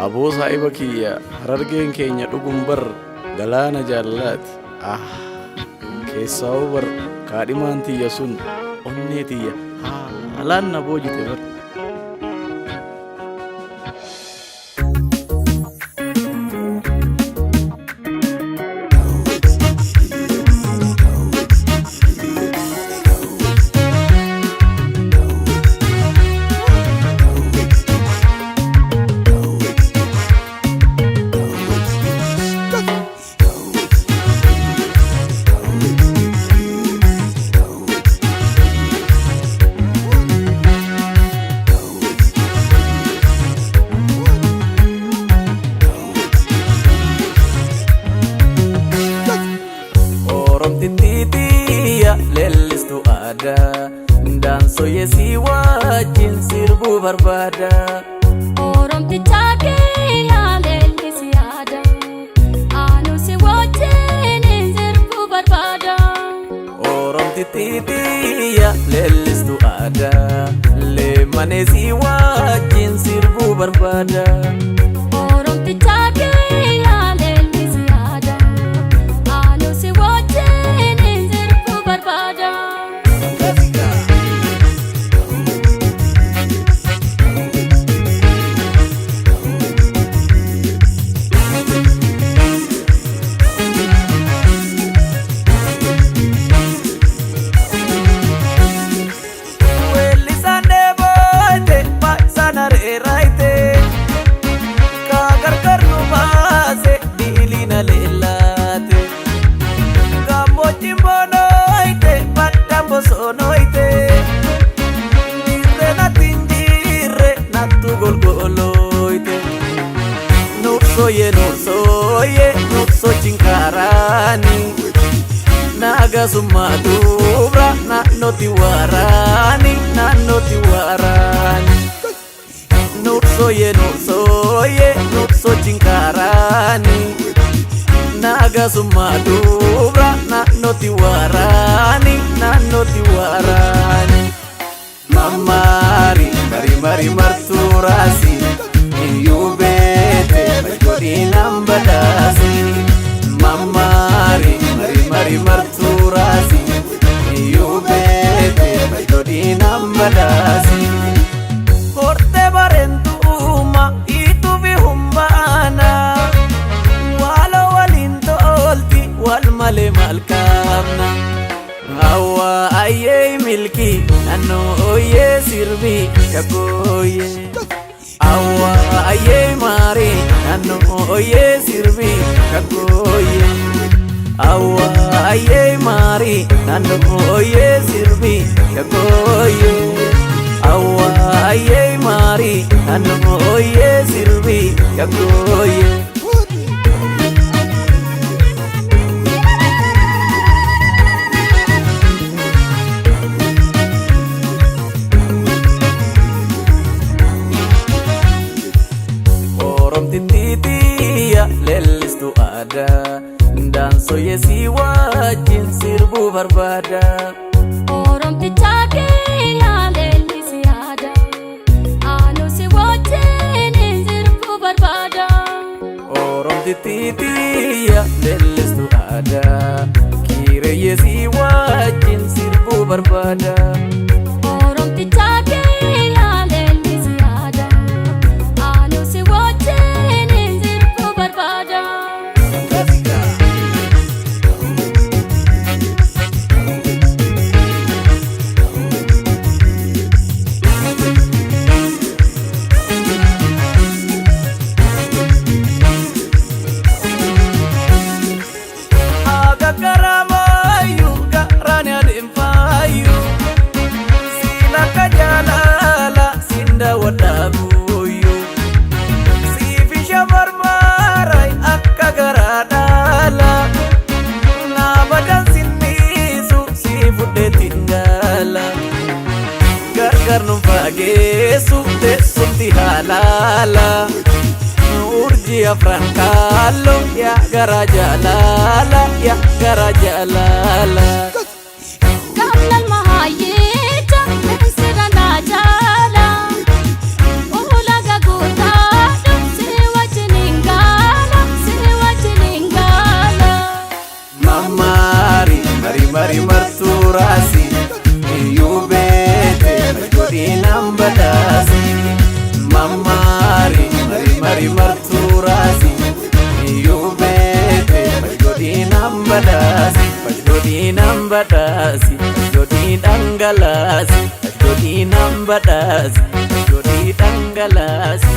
Aboo saahiba kiyya harargeen keenya dhugum bar galaana jaalalaati. Keessaa bar kaadhimaan tiyya sun onnee tiyya haalaan na boojite bar. Titiya lellistu ada danso yesi wajin sirbu barbada Oromticha keenya lellisi ada anu si wajin sirbu barbada Titiya lellistu ada lemane si wajin sirbu barbada Oromticha keenya lellisi ada anu si wajin Sonoite dire na tindire na tu golgoloite Nursoye nurso cinkarani naga summa dubra na noti warani Nursoye nurso cinkarani naga summa dubra na noti warani Mamari mari marturasi yubete bajodi nambadasi Mamari mari marturasi yubete bajodi nambadasi Porte barentuma itu bihumbana wala walintolti wal male malkamna Awa aye milki nano oye sirbi kakoye Awa aye mari nano oye sirbi kakoye Awa aye mari nano oye sirbi kakoye Awa aye mari nano oye sirbi kakoye Titiya lellistu ada danso yesi wajin sirbu barbada Oromticha keenya lellisi ada anu si wajin sirbu barbada Titiya lellistu ada kire yesi wajin sirbu barbada Oromticha keenya lellisi ada anu si wajin sirbu barbada Karamayu garani ademfayu sila kajalala sinda wadaguyu sifisha marmarai akka garadala na badan sinisu sifudde tingala gargar numfagesu tesumti halala urji afrankalo ya garaja lala Gamlan mahayita sirana jala ulaga guta siwa badhaasi jodi dhangalasi jodi nan badhaasi jodi dhangalasi